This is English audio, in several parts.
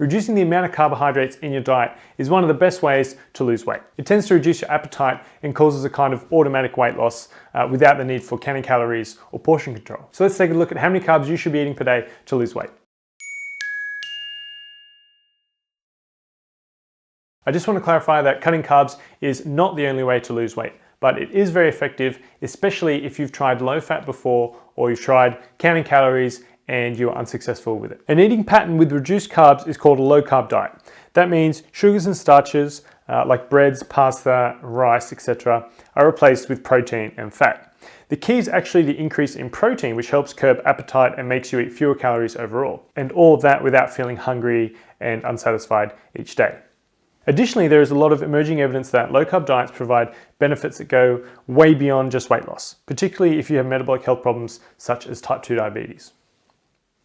Reducing the amount of carbohydrates in your diet is one of the best ways to lose weight. It tends to reduce your appetite and causes a kind of automatic weight loss without the need for counting calories or portion control. So let's take a look at how many carbs you should be eating per day to lose weight. I just want to clarify that cutting carbs is not the only way to lose weight, but it is very effective, especially if you've tried low fat before or you've tried counting calories and you are unsuccessful with it. An eating pattern with reduced carbs is called a low carb diet. That means sugars and starches like breads, pasta, rice, etc. are replaced with protein and fat. The key is actually the increase in protein, which helps curb appetite and makes you eat fewer calories overall. And all of that without feeling hungry and unsatisfied each day. Additionally, there is a lot of emerging evidence that low-carb diets provide benefits that go way beyond just weight loss, particularly if you have metabolic health problems such as type 2 diabetes.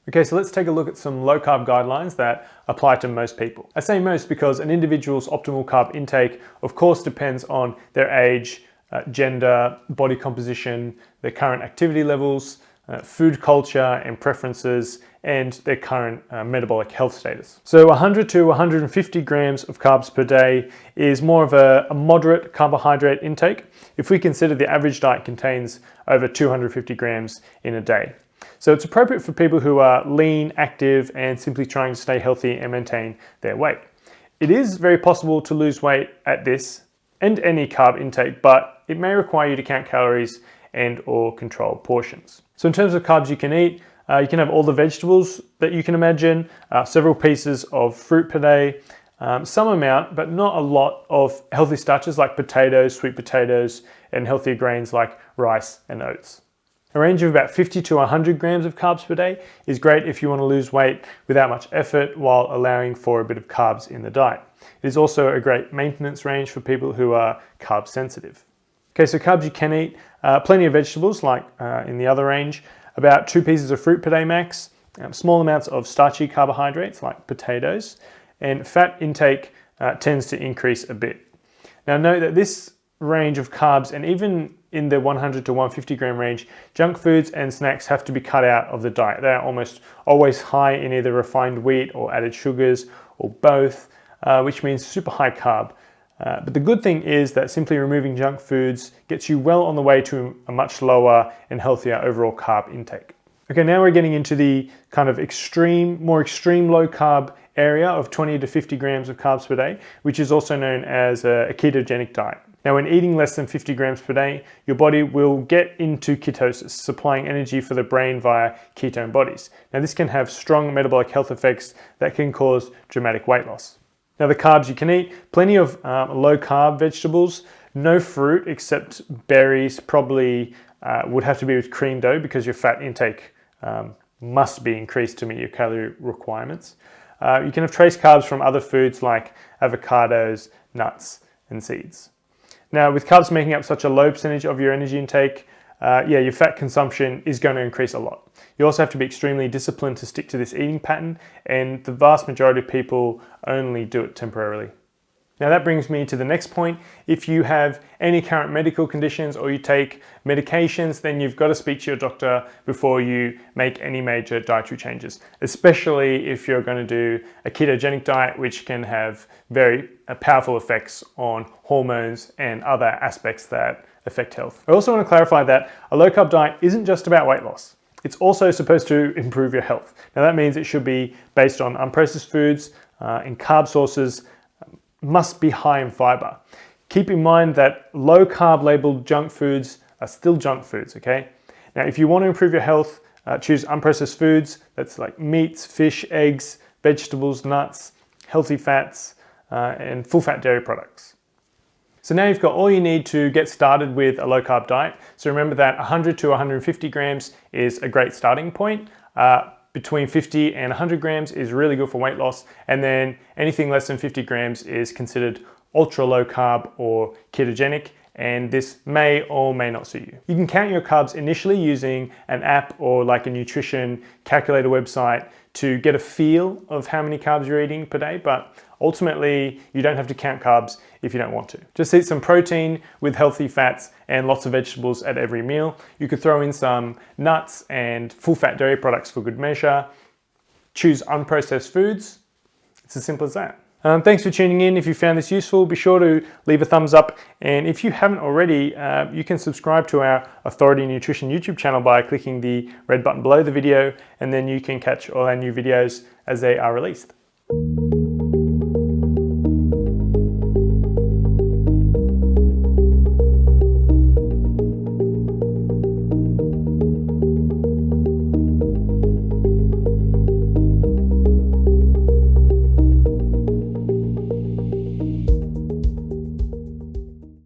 Okay, so let's take a look at some low-carb guidelines that apply to most people. I say most because an individual's optimal carb intake, of course, depends on their age, gender, body composition, their current activity levels, food culture and preferences, and their current metabolic health status. So 100 to 150 grams of carbs per day is more of a moderate carbohydrate intake if we consider the average diet contains over 250 grams in a day. So it's appropriate for people who are lean, active, and simply trying to stay healthy and maintain their weight. It is very possible to lose weight at this and any carb intake, but it may require you to count calories and or control portions. So in terms of carbs you can eat, you can have all the vegetables that you can imagine, several pieces of fruit per day, some amount, but not a lot of healthy starches like potatoes, sweet potatoes, and healthier grains like rice and oats. A range of about 50 to 100 grams of carbs per day is great if you want to lose weight without much effort while allowing for a bit of carbs in the diet. It is also a great maintenance range for people who are carb sensitive. Okay, so carbs you can eat, plenty of vegetables like in the other range, about 2 pieces of fruit per day max, small amounts of starchy carbohydrates like potatoes, and fat intake tends to increase a bit. Now note that this range of carbs, and even in the 100 to 150 gram range, junk foods and snacks have to be cut out of the diet. They are almost always high in either refined wheat or added sugars or both, which means super high carb. But the good thing is that simply removing junk foods gets you well on the way to a much lower and healthier overall carb intake. Okay, now we're getting into the kind of more extreme low carb area of 20 to 50 grams of carbs per day, which is also known as a ketogenic diet. Now, when eating less than 50 grams per day, your body will get into ketosis, supplying energy for the brain via ketone bodies. Now, this can have strong metabolic health effects that can cause dramatic weight loss. Now, the carbs you can eat, plenty of low carb vegetables, no fruit except berries, probably would have to be with cream dough because your fat intake must be increased to meet your calorie requirements. You can have trace carbs from other foods like avocados, nuts, and seeds. Now, with carbs making up such a low percentage of your energy intake, your fat consumption is going to increase a lot. You also have to be extremely disciplined to stick to this eating pattern, and the vast majority of people only do it temporarily. Now that brings me to the next point. If you have any current medical conditions or you take medications, then you've got to speak to your doctor before you make any major dietary changes, especially if you're going to do a ketogenic diet, which can have very powerful effects on hormones and other aspects that affect health. I also want to clarify that a low carb diet isn't just about weight loss. It's also supposed to improve your health. Now that means it should be based on unprocessed foods and carb sources must be high in fiber. Keep in mind that low carb labeled junk foods are still junk foods, okay? Now, if you want to improve your health, choose unprocessed foods. That's like meats, fish, eggs, vegetables, nuts, healthy fats, and full fat dairy products. So now you've got all you need to get started with a low carb diet. So remember that 100 to 150 grams is a great starting point. Between 50 and 100 grams is really good for weight loss, and then anything less than 50 grams is considered ultra low carb or ketogenic, and this may or may not suit you. You can count your carbs initially using an app or like a nutrition calculator website to get a feel of how many carbs you're eating per day, but ultimately you don't have to count carbs if you don't want to. Just eat some protein with healthy fats and lots of vegetables at every meal. You could throw in some nuts and full fat dairy products for good measure. Choose unprocessed foods, It's as simple as that. Thanks for tuning in. If you found this useful, be sure to leave a thumbs up. And if you haven't already, you can subscribe to our Authority Nutrition YouTube channel by clicking the red button below the video, and then you can catch all our new videos as they are released.